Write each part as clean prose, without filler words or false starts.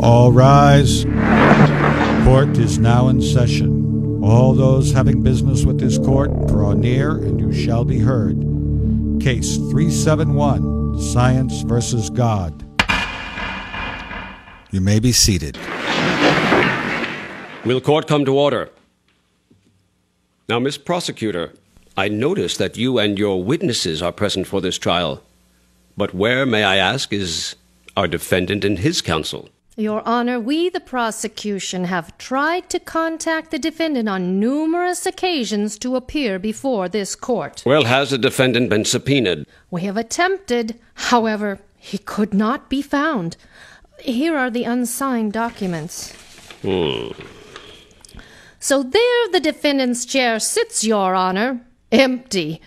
All rise. Court is now in session. All those having business with this court, draw near and you shall be heard. Case 371, Science versus God. You may be seated. Will court come to order? Now, Miss Prosecutor, I notice that you and your witnesses are present for this trial. But where, may I ask, is our defendant and his counsel? Your Honor, we, the prosecution, have tried to contact the defendant on numerous occasions to appear before this court. Well, has the defendant been subpoenaed? We have attempted. However, he could not be found. Here are the unsigned documents. So there the defendant's chair sits, Your Honor, empty.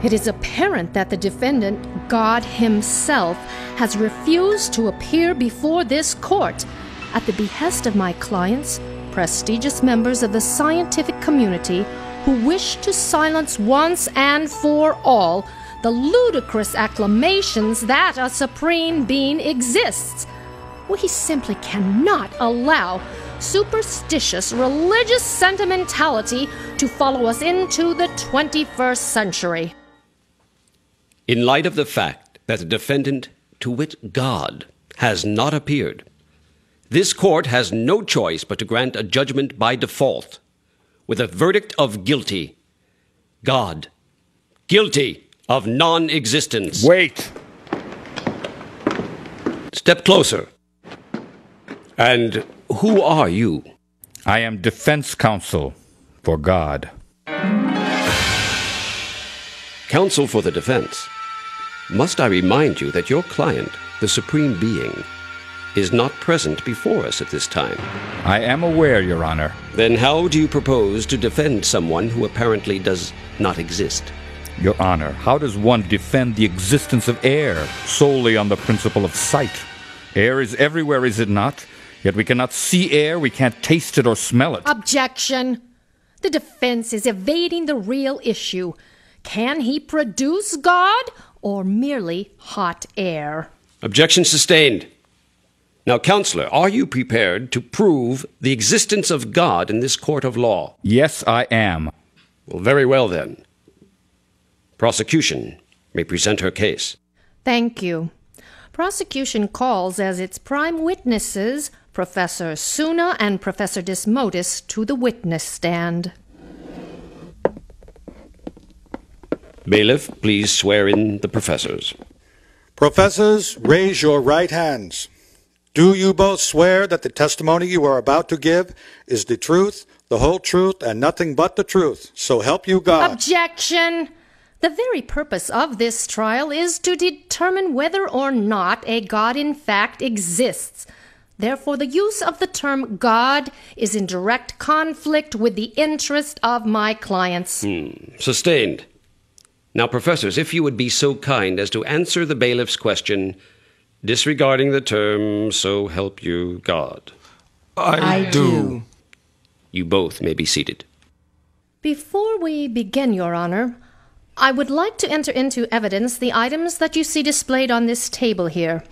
It is apparent that the defendant, God himself, has refused to appear before this court at the behest of my clients, prestigious members of the scientific community, who wish to silence once and for all the ludicrous acclamations that a supreme being exists. We simply cannot allow superstitious religious sentimentality to follow us into the 21st century. In light of the fact that the defendant, to wit God, has not appeared, this court has no choice but to grant a judgment by default with a verdict of guilty. God, guilty of non-existence. Wait! Step closer. And who are you? I am defense counsel for God. Counsel for the defense. Must I remind you that your client, the Supreme Being, is not present before us at this time? I am aware, Your Honor. Then how do you propose to defend someone who apparently does not exist? Your Honor, how does one defend the existence of air solely on the principle of sight? Air is everywhere, is it not? Yet we cannot see air, we can't taste it or smell it. Objection! The defense is evading the real issue. Can he produce God or merely hot air? Objection sustained. Now, Counselor, are you prepared to prove the existence of God in this court of law? Yes, I am. Well, very well then. Prosecution may present her case. Thank you. Prosecution calls as its prime witnesses Professor Suna and Professor Desmodus to the witness stand. Bailiff, please swear in the professors. Professors, raise your right hands. Do you both swear that the testimony you are about to give is the truth, the whole truth, and nothing but the truth? So help you God. Objection! The very purpose of this trial is to determine whether or not a God in fact exists. Therefore, the use of the term God is in direct conflict with the interest of my clients. Sustained. Now, professors, if you would be so kind as to answer the bailiff's question, disregarding the term, so help you God. I do. You both may be seated. Before we begin, Your Honor, I would like to enter into evidence the items that you see displayed on this table here.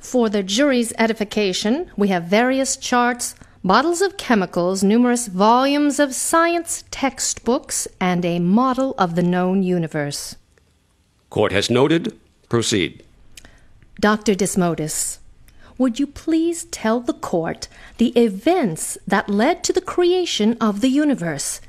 For the jury's edification, we have various charts, bottles of chemicals, numerous volumes of science textbooks, and a model of the known universe. Court has noted. Proceed. Dr. Desmodus, would you please tell the court the events that led to the creation of the universe?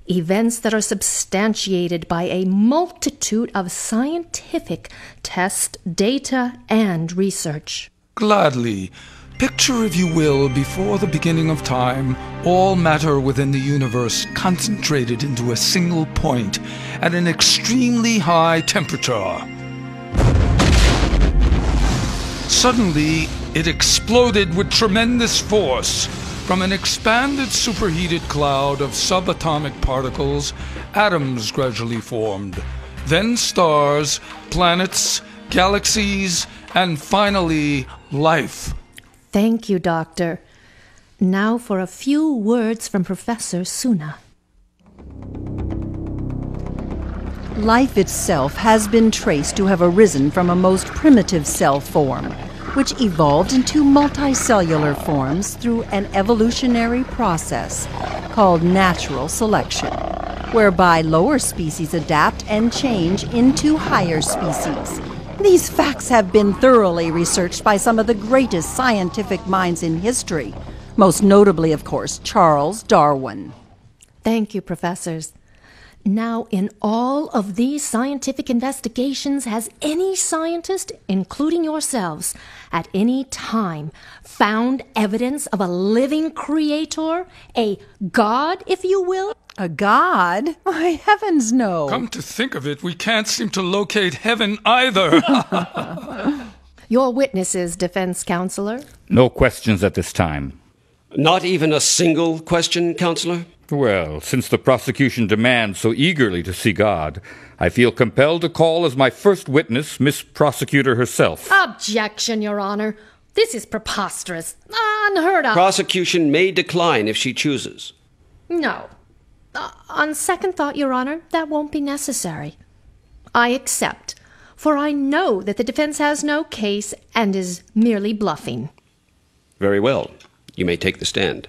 Events that are substantiated by a multitude of scientific tests, data, and research. Gladly. Picture, if you will, before the beginning of time, all matter within the universe concentrated into a single point at an extremely high temperature. Suddenly, it exploded with tremendous force. From an expanded superheated cloud of subatomic particles, atoms gradually formed. Then stars, planets, galaxies, and finally, life. Thank you, Doctor. Now for a few words from Professor Suna. Life itself has been traced to have arisen from a most primitive cell form. which evolved into multicellular forms through an evolutionary process called natural selection, whereby lower species adapt and change into higher species. These facts have been thoroughly researched by some of the greatest scientific minds in history, most notably, of course, Charles Darwin. Thank you, professors. Now, in all of these scientific investigations, has any scientist, including yourselves, at any time found evidence of a living creator? A god, if you will? A god? Why, heavens no. Come to think of it, we can't seem to locate heaven either. Your witnesses, defense counselor? No questions at this time. Not even a single question, Counselor? Well, since the prosecution demands so eagerly to see God, I feel compelled to call as my first witness Miss Prosecutor herself. Objection, Your Honor. This is preposterous. Unheard of. Prosecution may decline if she chooses. No. On second thought, Your Honor, that won't be necessary. I accept, for I know that the defense has no case and is merely bluffing. Very well. You may take the stand.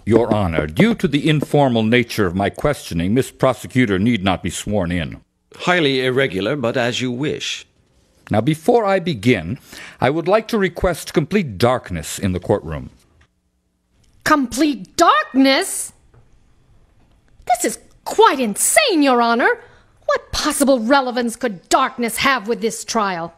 Your Honor, due to the informal nature of my questioning, Miss Prosecutor need not be sworn in. Highly irregular, but as you wish. Now, before I begin, I would like to request complete darkness in the courtroom. Complete darkness? This is quite insane, Your Honor. What possible relevance could darkness have with this trial?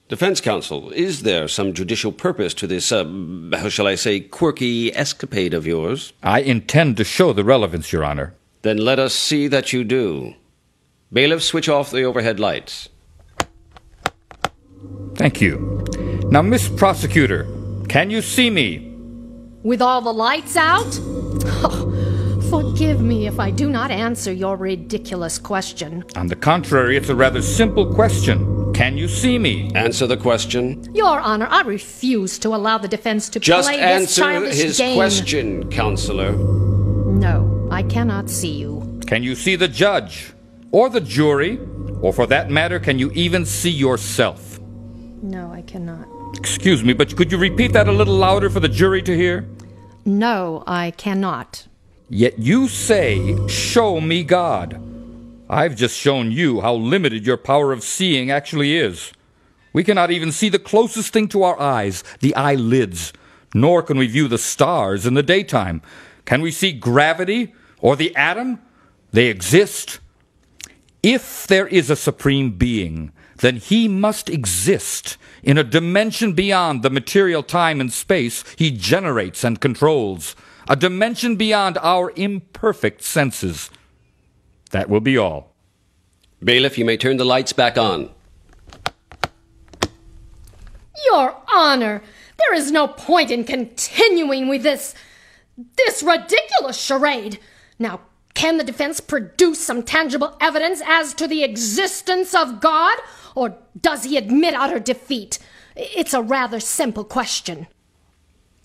Defense counsel, is there some judicial purpose to this, how shall I say, quirky escapade of yours? I intend to show the relevance, Your Honor. Then let us see that you do. Bailiff, switch off the overhead lights. Thank you. Now, Miss Prosecutor, can you see me? With all the lights out? Oh, forgive me if I do not answer your ridiculous question. On the contrary, it's a rather simple question. Can you see me? Answer the question. Your Honor, I refuse to allow the defense to Just play this answer childish his game. question, Counselor. No, I cannot see you. Can you see the judge? Or the jury? Or for that matter, can you even see yourself? No, I cannot. Excuse me, but could you repeat that a little louder for the jury to hear? No, I cannot. Yet you say, show me God. I've just shown you how limited your power of seeing actually is. We cannot even see the closest thing to our eyes, the eyelids, nor can we view the stars in the daytime. Can we see gravity or the atom? They exist. If there is a supreme being, then he must exist in a dimension beyond the material time and space he generates and controls, a dimension beyond our imperfect senses. That will be all. Bailiff, you may turn the lights back on. Your Honor, there is no point in continuing with this ridiculous charade. Now, can the defense produce some tangible evidence as to the existence of God? Or does he admit utter defeat? It's a rather simple question.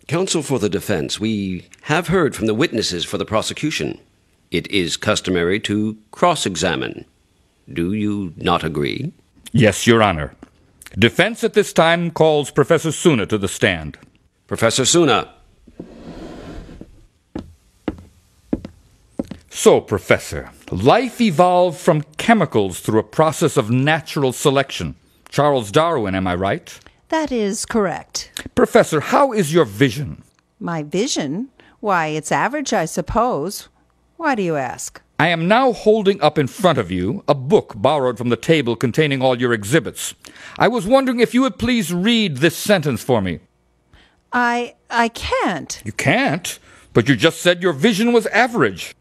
Counsel for the defense, we have heard from the witnesses for the prosecution. It is customary to cross-examine. Do you not agree? Yes, Your Honor. Defense at this time calls Professor Suna to the stand. Professor Suna. So, Professor, life evolved from chemicals through a process of natural selection. Charles Darwin, am I right? That is correct. Professor, how is your vision? My vision? Why, it's average, I suppose. Why do you ask? I am now holding up in front of you a book borrowed from the table containing all your exhibits. I was wondering if you would please read this sentence for me. I can't. You can't? But you just said your vision was average.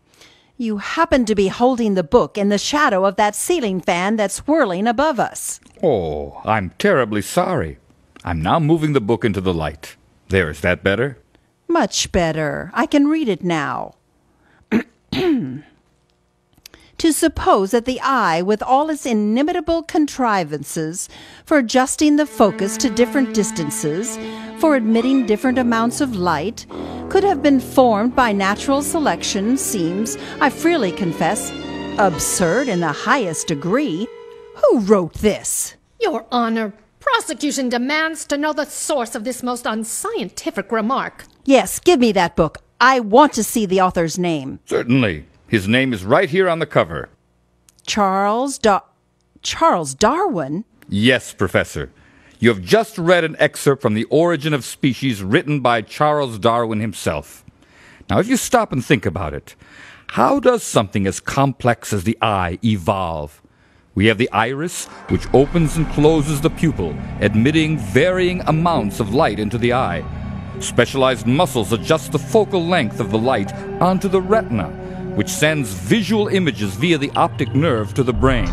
You happen to be holding the book in the shadow of that ceiling fan that's whirling above us. Oh, I'm terribly sorry. I'm now moving the book into the light. There, is that better? Much better. I can read it now. To suppose that the eye, with all its inimitable contrivances for adjusting the focus to different distances, for admitting different amounts of light, could have been formed by natural selection seems, I freely confess, absurd in the highest degree. Who wrote this? Your Honor, prosecution demands to know the source of this most unscientific remark. Yes, give me that book. I want to see the author's name. Certainly. His name is right here on the cover. Charles Darwin? Yes, Professor. You have just read an excerpt from The Origin of Species written by Charles Darwin himself. Now, if you stop and think about it, how does something as complex as the eye evolve? We have the iris, which opens and closes the pupil, admitting varying amounts of light into the eye. Specialized muscles adjust the focal length of the light onto the retina, which sends visual images via the optic nerve to the brain.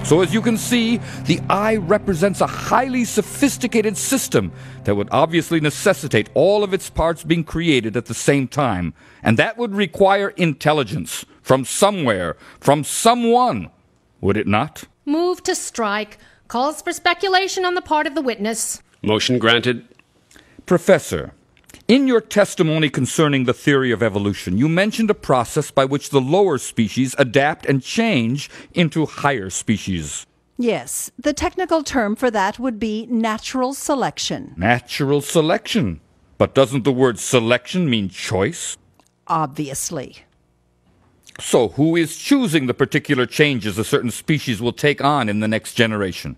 So as you can see, the eye represents a highly sophisticated system that would obviously necessitate all of its parts being created at the same time. And that would require intelligence from somewhere, from someone. Would it not? Move to strike. Calls for speculation on the part of the witness. Motion granted. Professor, in your testimony concerning the theory of evolution, you mentioned a process by which the lower species adapt and change into higher species. Yes, the technical term for that would be natural selection. Natural selection. But doesn't the word selection mean choice? Obviously. So who is choosing the particular changes a certain species will take on in the next generation?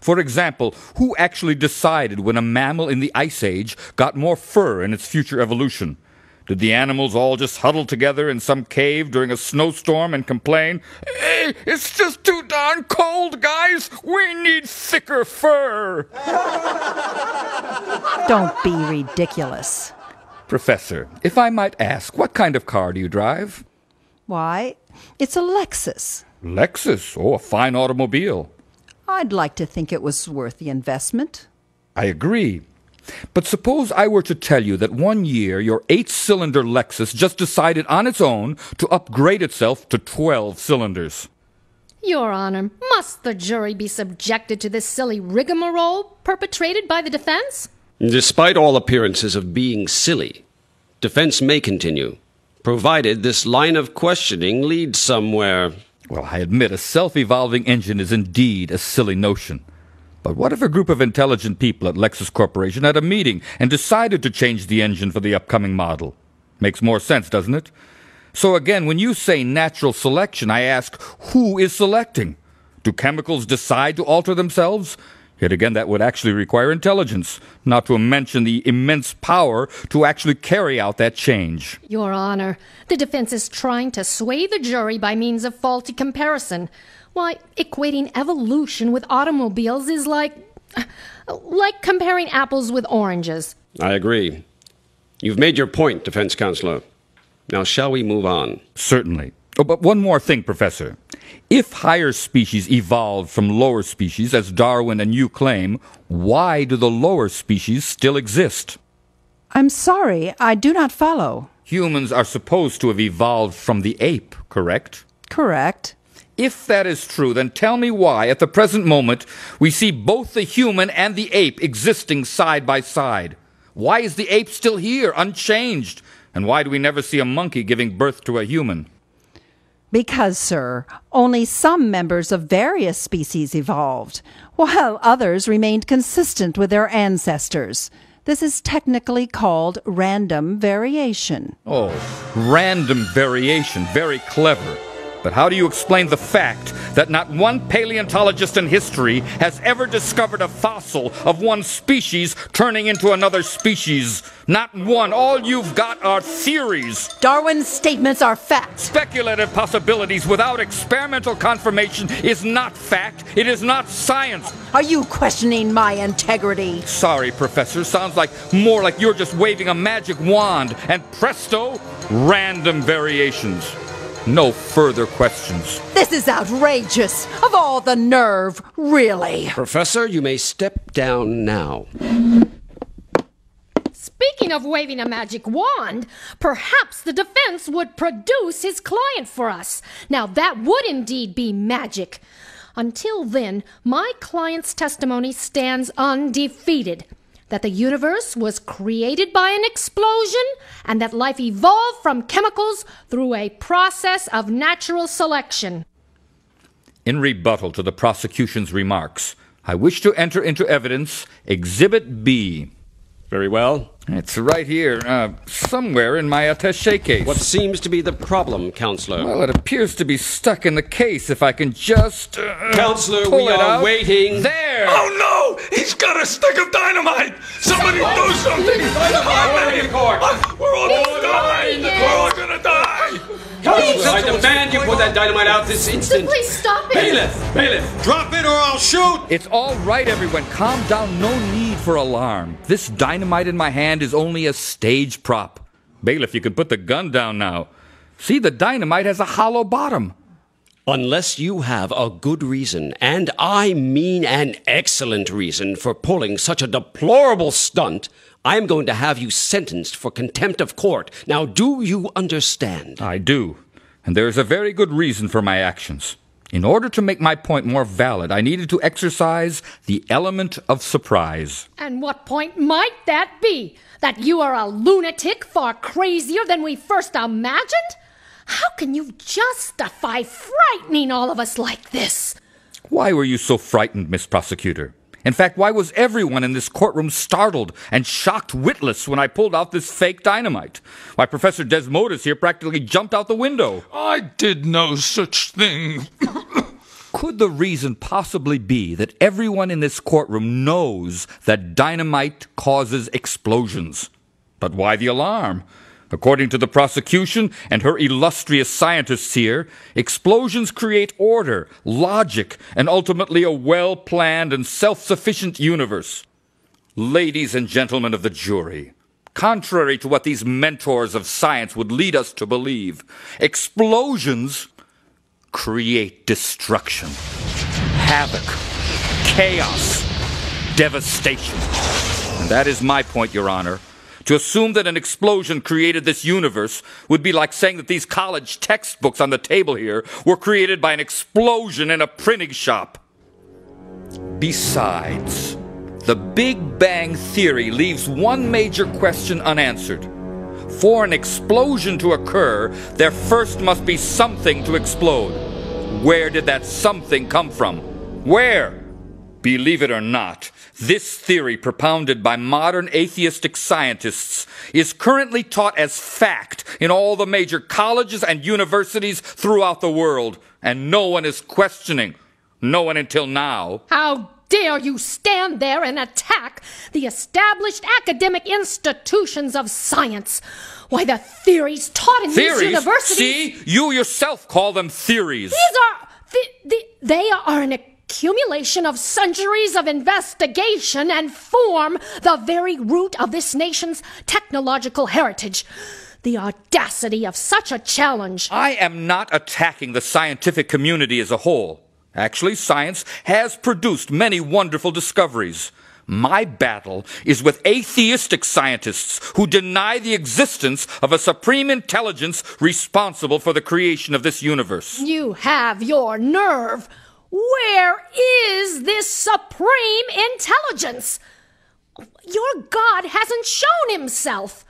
For example, who actually decided when a mammal in the Ice Age got more fur in its future evolution? Did the animals all just huddle together in some cave during a snowstorm and complain, "Hey, it's just too darn cold, guys! We need thicker fur!" Don't be ridiculous. Professor, if I might ask, what kind of car do you drive? Why, it's a Lexus. Lexus? Oh, a fine automobile. I'd like to think it was worth the investment. I agree. But suppose I were to tell you that one year your 8-cylinder Lexus just decided on its own to upgrade itself to 12 cylinders. Your Honor, must the jury be subjected to this silly rigmarole perpetrated by the defense? Despite all appearances of being silly, defense may continue, provided this line of questioning leads somewhere. Well, I admit a self-evolving engine is indeed a silly notion. But what if a group of intelligent people at Lexus Corporation had a meeting and decided to change the engine for the upcoming model? Makes more sense, doesn't it? So again, when you say natural selection, I ask, who is selecting? Do chemicals decide to alter themselves? Yet again, that would actually require intelligence, not to mention the immense power to actually carry out that change. Your Honor, the defense is trying to sway the jury by means of faulty comparison. Why, equating evolution with automobiles is like comparing apples with oranges. I agree. You've made your point, defense counselor. Now, shall we move on? Certainly. Oh, but one more thing, Professor. If higher species evolved from lower species, as Darwin and you claim, why do the lower species still exist? I'm sorry, I do not follow. Humans are supposed to have evolved from the ape, correct? Correct. If that is true, then tell me why, at the present moment, we see both the human and the ape existing side by side. Why is the ape still here, unchanged? And why do we never see a monkey giving birth to a human? Because, sir, only some members of various species evolved, while others remained consistent with their ancestors. This is technically called random variation. Oh, random variation. Very clever. But how do you explain the fact that not one paleontologist in history has ever discovered a fossil of one species turning into another species? Not one. All you've got are theories. Darwin's statements are facts. Speculative possibilities without experimental confirmation is not fact. It is not science. Are you questioning my integrity? Sorry, Professor. Sounds more like you're just waving a magic wand, and presto, random variations. No further questions. This is outrageous. Of all the nerve, really. Professor, you may step down now. Speaking of waving a magic wand, perhaps the defense would produce his client for us. Now that would indeed be magic. Until then, my client's testimony stands undefeated. That the universe was created by an explosion, and that life evolved from chemicals through a process of natural selection. In rebuttal to the prosecution's remarks, I wish to enter into evidence Exhibit B. Very well. It's right here, somewhere in my attaché case. What seems to be the problem, Counselor? Well, it appears to be stuck in the case. If I can just Counselor, pull we it are out. There! Oh no! He's got a stick of dynamite! Somebody do something! Dynamite! We're all gonna die! We're all gonna die! Counselor, I demand you put that dynamite out this instant. Please stop it! Bailiff! Drop it or I'll shoot! It's all right, everyone. Calm down. No need for alarm. This dynamite in my hand is only a stage prop. Bailiff, you can put the gun down now. See, the dynamite has a hollow bottom. Unless you have a good reason, and I mean an excellent reason, for pulling such a deplorable stunt, I'm going to have you sentenced for contempt of court. Now, do you understand? I do. And there is a very good reason for my actions. In order to make my point more valid, I needed to exercise the element of surprise. And what point might that be? That you are a lunatic far crazier than we first imagined? How can you justify frightening all of us like this? Why were you so frightened, Miss Prosecutor? In fact, why was everyone in this courtroom startled and shocked witless when I pulled out this fake dynamite? Why, Professor Desmodus here practically jumped out the window. I did no such thing. Could the reason possibly be that everyone in this courtroom knows that dynamite causes explosions? But why the alarm? According to the prosecution and her illustrious scientists here, explosions create order, logic, and ultimately a well-planned and self-sufficient universe. Ladies and gentlemen of the jury, contrary to what these mentors of science would lead us to believe, explosions create destruction, havoc, chaos, devastation. And that is my point, Your Honor. To assume that an explosion created this universe would be like saying that these college textbooks on the table here were created by an explosion in a printing shop. Besides, the Big Bang Theory leaves one major question unanswered. For an explosion to occur, there first must be something to explode. Where did that something come from? Where? Believe it or not, this theory propounded by modern atheistic scientists is currently taught as fact in all the major colleges and universities throughout the world, and no one is questioning. No one until now. How dare you stand there and attack the established academic institutions of science? Why, the theories taught in these universities... See, you yourself call them theories. They are an accumulation of centuries of investigation and form the very root of this nation's technological heritage. The audacity of such a challenge. I am not attacking the scientific community as a whole. Actually, science has produced many wonderful discoveries. My battle is with atheistic scientists who deny the existence of a supreme intelligence responsible for the creation of this universe. You have your nerve. Where is this supreme intelligence? Your God hasn't shown himself.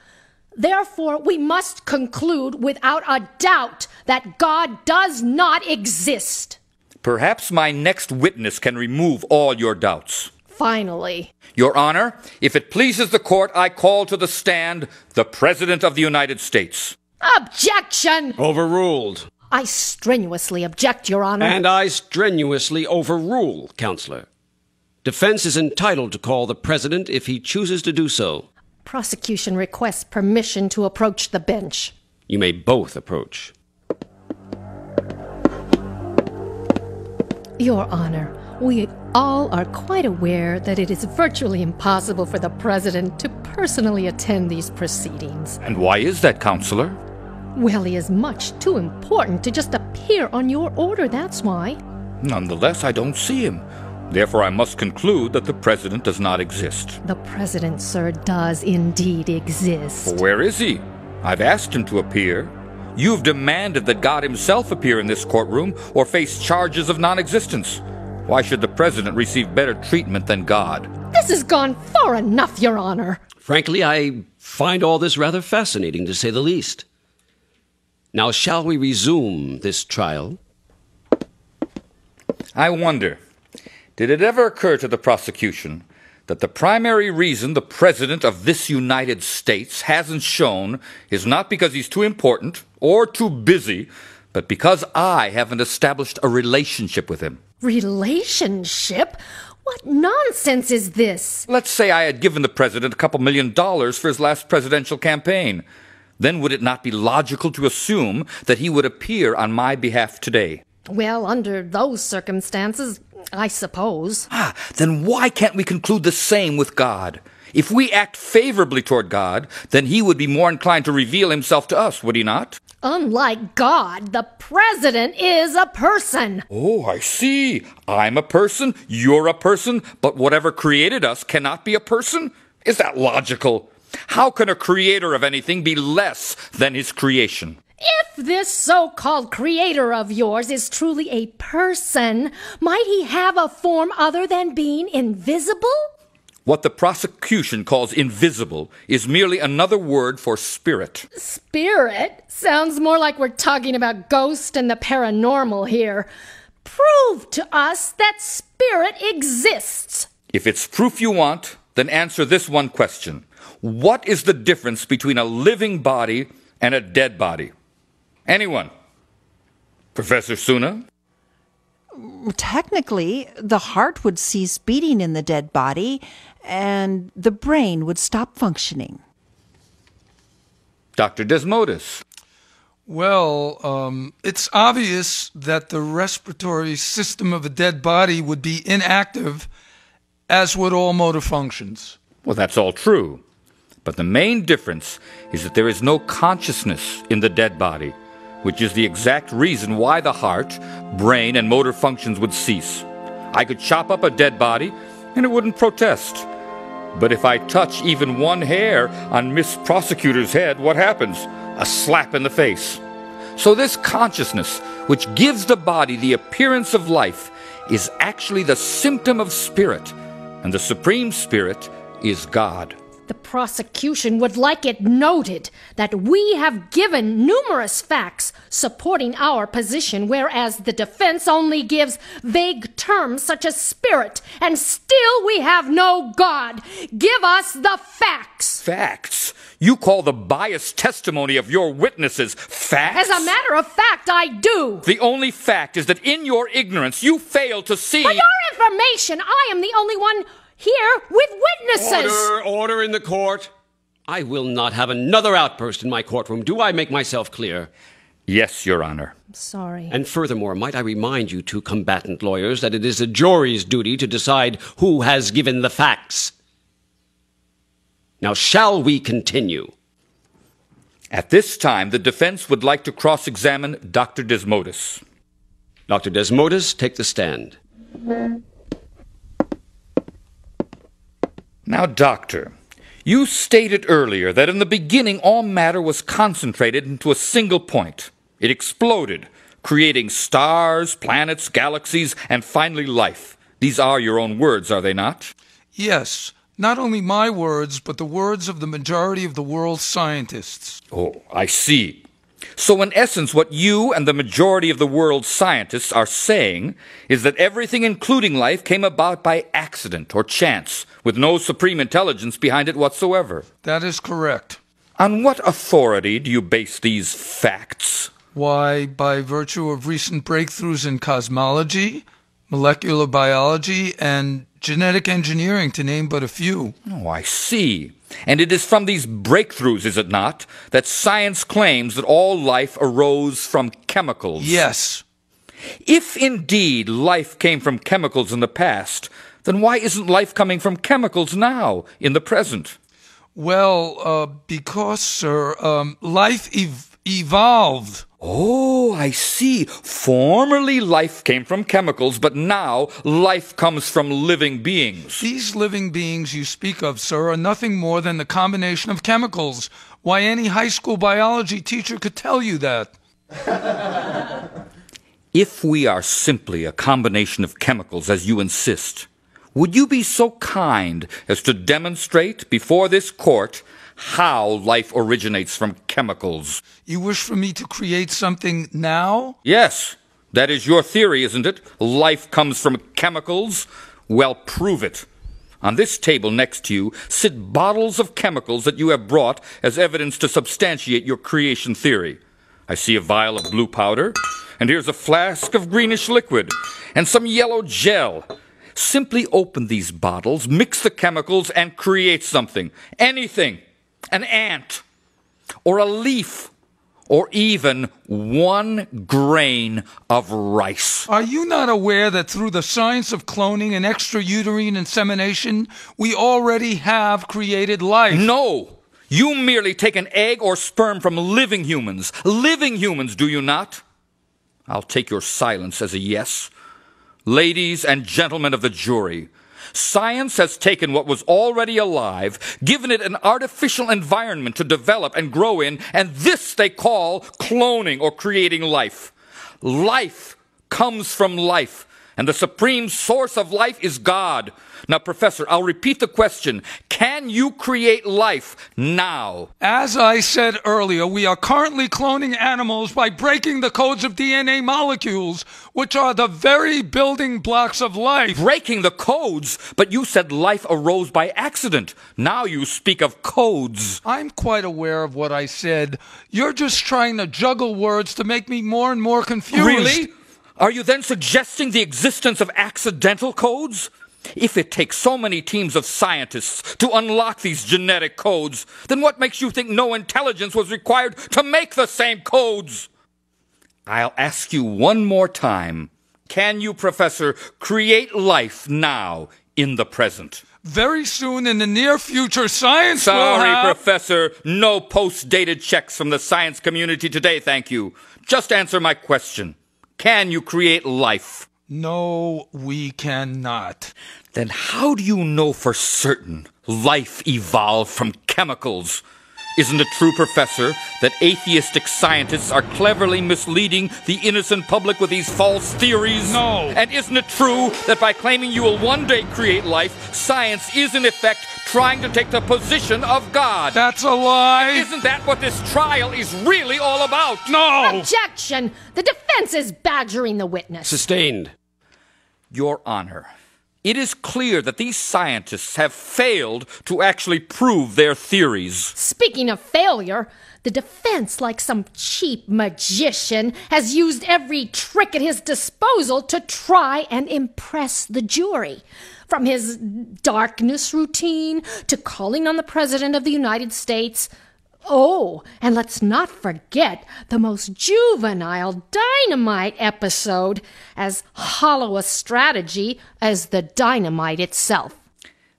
Therefore, we must conclude without a doubt that God does not exist. Perhaps my next witness can remove all your doubts. Finally. Your Honor, if it pleases the court, I call to the stand the President of the United States. Objection! Overruled. I strenuously object, Your Honor. And I strenuously overrule, Counselor. Defense is entitled to call the President if he chooses to do so. Prosecution requests permission to approach the bench. You may both approach. Your Honor, we all are quite aware that it is virtually impossible for the President to personally attend these proceedings. And why is that, Counselor? Well, he is much too important to just appear on your order, that's why. Nonetheless, I don't see him. Therefore, I must conclude that the President does not exist. The President, sir, does indeed exist. Where is he? I've asked him to appear. You've demanded that God himself appear in this courtroom or face charges of non-existence. Why should the President receive better treatment than God? This has gone far enough, Your Honor. Frankly, I find all this rather fascinating, to say the least. Now, shall we resume this trial? I wonder, Did it ever occur to the prosecution that the primary reason the President of this United States hasn't shown is not because he's too important or too busy, but because I haven't established a relationship with him? Relationship? What nonsense is this? Let's say I had given the President $2 million for his last presidential campaign. Then would it not be logical to assume that he would appear on my behalf today? Well, under those circumstances, I suppose. Then why can't we conclude the same with God? If we act favorably toward God, then he would be more inclined to reveal himself to us, would he not? Unlike God, the president is a person. Oh, I see. I'm a person, you're a person, but whatever created us cannot be a person? Is that logical? How can a creator of anything be less than his creation? If this so-called creator of yours is truly a person, might he have a form other than being invisible? What the prosecution calls invisible is merely another word for spirit. Spirit? Sounds more like we're talking about ghosts and the paranormal here. Prove to us that spirit exists. If it's proof you want, then answer this one question. What is the difference between a living body and a dead body? Anyone? Professor Suna? Technically, the heart would cease beating in the dead body, and the brain would stop functioning. Dr. Desmodus? Well, it's obvious that the respiratory system of a dead body would be inactive, as would all motor functions. Well, that's all true. But the main difference is that there is no consciousness in the dead body, which is the exact reason why the heart, brain, and motor functions would cease. I could chop up a dead body, and it wouldn't protest. But if I touch even one hair on Miss Prosecutor's head, what happens? A slap in the face. So this consciousness, which gives the body the appearance of life, is actually the symptom of spirit, and the Supreme Spirit is God. The prosecution would like it noted that we have given numerous facts supporting our position, whereas the defense only gives vague terms such as spirit, and still we have no God. Give us the facts. Facts? You call the biased testimony of your witnesses facts? As a matter of fact, I do. The only fact is that in your ignorance you fail to see... For your information, I am the only one here with witnesses. Order in the court. I will not have another outburst in my courtroom. Do I make myself clear? Yes, Your Honor. Sorry. And furthermore, might I remind you two combatant lawyers that it is a jury's duty to decide who has given the facts. Now, shall we continue? At this time, the defense would like to cross-examine Dr. Desmodus. Dr. Desmodus, take the stand. Now, Doctor, you stated earlier that in the beginning all matter was concentrated into a single point. It exploded, creating stars, planets, galaxies, and finally life. These are your own words, are they not? Yes, not only my words, but the words of the majority of the world's scientists. Oh, I see. So in essence, what you and the majority of the world's scientists are saying is that everything, including life, came about by accident or chance, with no supreme intelligence behind it whatsoever. That is correct. On what authority do you base these facts? Why, by virtue of recent breakthroughs in cosmology, molecular biology, and genetic engineering, to name but a few. Oh, I see. And it is from these breakthroughs, is it not, that science claims that all life arose from chemicals? Yes. If indeed life came from chemicals in the past, then why isn't life coming from chemicals now, in the present? Well, because, sir, life evolved. Oh, I see. Formerly life came from chemicals, but now life comes from living beings. These living beings you speak of, sir, are nothing more than the combination of chemicals. Why, any high school biology teacher could tell you that. If we are simply a combination of chemicals, as you insist, would you be so kind as to demonstrate before this court how life originates from chemicals? You wish for me to create something now? Yes, that is your theory, isn't it? Life comes from chemicals. Well, prove it. On this table next to you sit bottles of chemicals that you have brought as evidence to substantiate your creation theory. I see a vial of blue powder, and here's a flask of greenish liquid, and some yellow gel. Simply open these bottles, mix the chemicals, and create something. Anything. An ant, or a leaf, or even 1 grain of rice. Are you not aware that through the science of cloning and extrauterine insemination, we already have created life? No! You merely take an egg or sperm from living humans. Living humans, do you not? I'll take your silence as a yes. Ladies and gentlemen of the jury, science has taken what was already alive, given it an artificial environment to develop and grow in, and this they call cloning or creating life. Life comes from life, and the supreme source of life is God. Now, Professor, I'll repeat the question. Can you create life now? As I said earlier, we are currently cloning animals by breaking the codes of DNA molecules, which are the very building blocks of life. Breaking the codes? But you said life arose by accident. Now you speak of codes. I'm quite aware of what I said. You're just trying to juggle words to make me more and more confused. Really? Are you then suggesting the existence of accidental codes? If it takes so many teams of scientists to unlock these genetic codes, then what makes you think no intelligence was required to make the same codes? I'll ask you one more time. Can you, Professor, create life now in the present? Very soon in the near future, science will Sorry, have... Professor. No post-dated checks from the science community today, thank you. Just answer my question. Can you create life? No, we cannot. Then how do you know for certain life evolved from chemicals? Isn't it true, Professor, that atheistic scientists are cleverly misleading the innocent public with these false theories? No. And isn't it true that by claiming you will one day create life, science is in effect trying to take the position of God? That's a lie. Isn't that what this trial is really all about? No. Objection! The defense is badgering the witness. Sustained. Your Honor, it is clear that these scientists have failed to actually prove their theories. Speaking of failure, the defense, like some cheap magician, has used every trick at his disposal to try and impress the jury. From his darkness routine to calling on the President of the United States. Oh, and let's not forget the most juvenile dynamite episode, as hollow a strategy as the dynamite itself.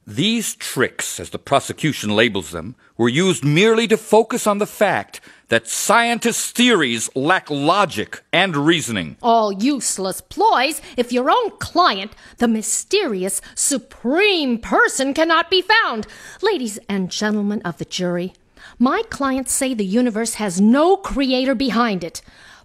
These tricks, as the prosecution labels them, were used merely to focus on the fact that scientists' theories lack logic and reasoning. All useless ploys if your own client, the mysterious supreme person, cannot be found. Ladies and gentlemen of the jury, my clients say the universe has no creator behind it,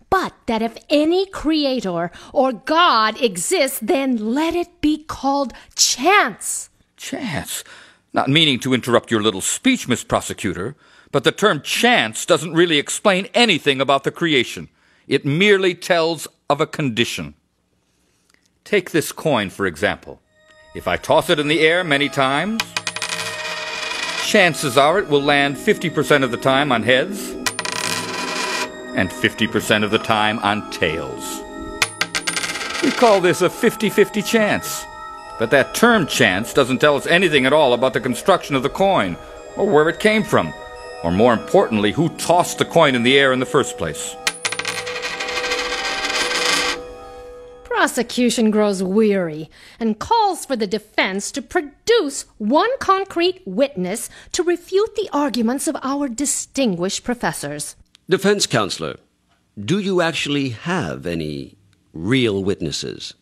but that if any creator or God exists, then let it be called chance. Chance? Not meaning to interrupt your little speech, Miss Prosecutor, but the term chance doesn't really explain anything about the creation. It merely tells of a condition. Take this coin, for example. If I toss it in the air many times, chances are it will land 50% of the time on heads and 50% of the time on tails. We call this a 50-50 chance. But that term chance doesn't tell us anything at all about the construction of the coin, or where it came from, or more importantly, who tossed the coin in the air in the first place. Prosecution grows weary and calls for the defense to produce one concrete witness to refute the arguments of our distinguished professors. Defense counsel, do you actually have any real witnesses?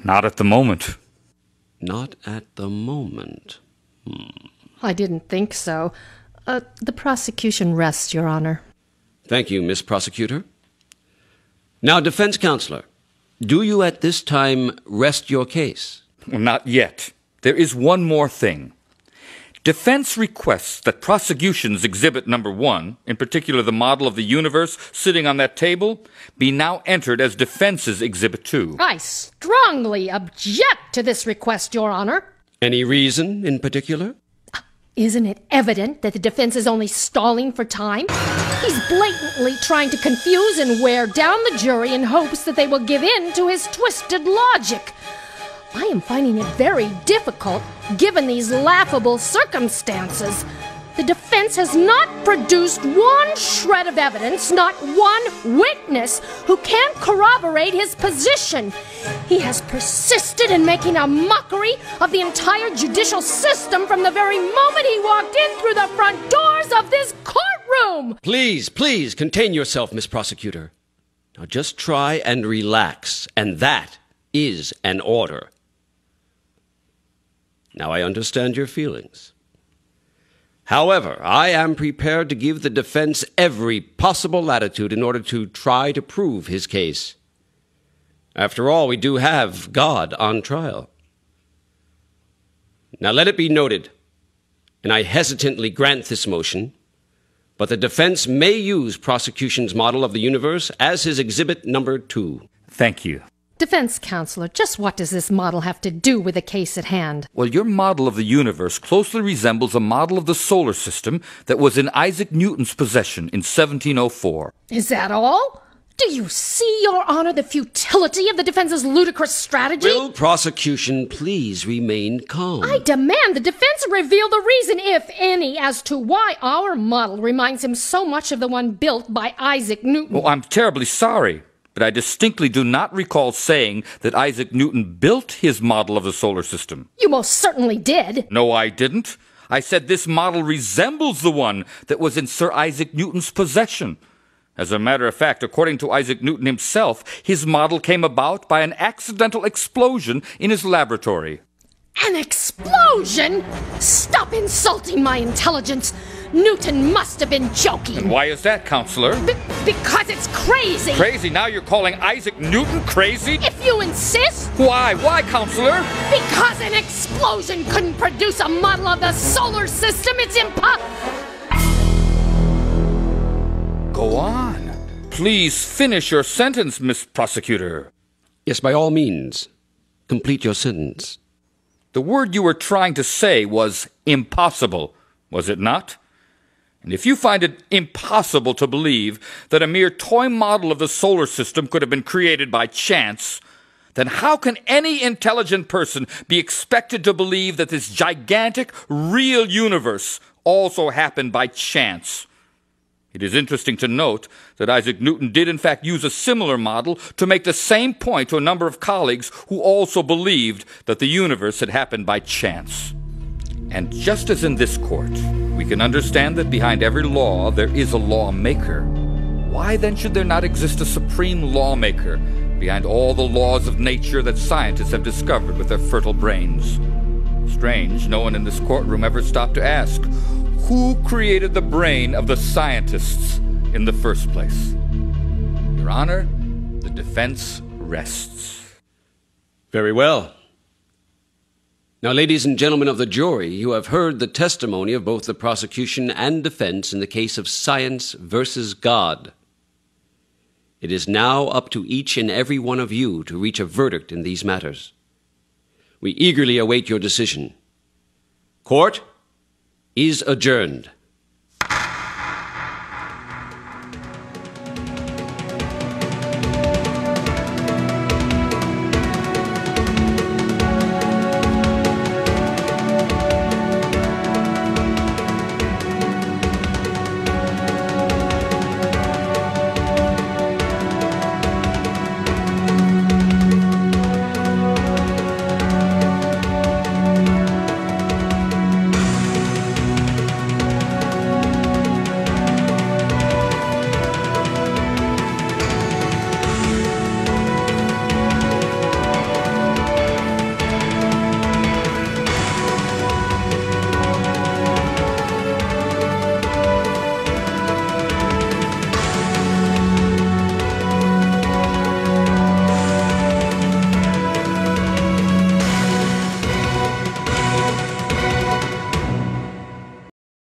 Not at the moment. Not at the moment. I didn't think so. The prosecution rests, Your Honor. Thank you, Miss Prosecutor. Now, defense counselor, do you at this time rest your case? Well, not yet. There is one more thing. Defense requests that prosecution's Exhibit Number 1, in particular the model of the universe sitting on that table, be now entered as defense's Exhibit 2. I strongly object to this request, Your Honor. Any reason in particular? Isn't it evident that the defense is only stalling for time? He's blatantly trying to confuse and wear down the jury in hopes that they will give in to his twisted logic. I am finding it very difficult, given these laughable circumstances. The defense has not produced one shred of evidence, not one witness who can corroborate his position. He has persisted in making a mockery of the entire judicial system from the very moment he walked in through the front doors of this courtroom. Please, contain yourself, Miss Prosecutor. Now just try and relax, and that is an order. Now I understand your feelings. However, I am prepared to give the defense every possible latitude in order to try to prove his case. After all, we do have God on trial. Now let it be noted, and I hesitantly grant this motion, but the defense may use prosecution's model of the universe as his Exhibit Number 2. Thank you. Defense counsel, just what does this model have to do with the case at hand? Well, your model of the universe closely resembles a model of the solar system that was in Isaac Newton's possession in 1704. Is that all? Do you see, Your Honor, the futility of the defense's ludicrous strategy? Will prosecution please remain calm? I demand the defense reveal the reason, if any, as to why our model reminds him so much of the one built by Isaac Newton. Oh, I'm terribly sorry, but I distinctly do not recall saying that Isaac Newton built his model of the solar system. You most certainly did. No, I didn't. I said this model resembles the one that was in Sir Isaac Newton's possession. As a matter of fact, according to Isaac Newton himself, his model came about by an accidental explosion in his laboratory. An explosion? Stop insulting my intelligence. Newton must have been joking. And why is that, Counselor? Because it's crazy. Crazy? Now you're calling Isaac Newton crazy? If you insist. Why? Why, Counselor? Because an explosion couldn't produce a model of the solar system. It's impossible. Go on. Please finish your sentence, Miss Prosecutor. Yes, by all means. Complete your sentence. The word you were trying to say was impossible, was it not? And if you find it impossible to believe that a mere toy model of the solar system could have been created by chance, then how can any intelligent person be expected to believe that this gigantic, real universe also happened by chance? It is interesting to note that Isaac Newton did in fact use a similar model to make the same point to a number of colleagues who also believed that the universe had happened by chance. And just as in this court, we can understand that behind every law there is a lawmaker. Why then should there not exist a supreme lawmaker behind all the laws of nature that scientists have discovered with their fertile brains? Strange, no one in this courtroom ever stopped to ask, who created the brain of the scientists in the first place? Your Honor, the defense rests. Very well. Now, ladies and gentlemen of the jury, you have heard the testimony of both the prosecution and defense in the case of science versus God. It is now up to each and every one of you to reach a verdict in these matters. We eagerly await your decision. Court is adjourned.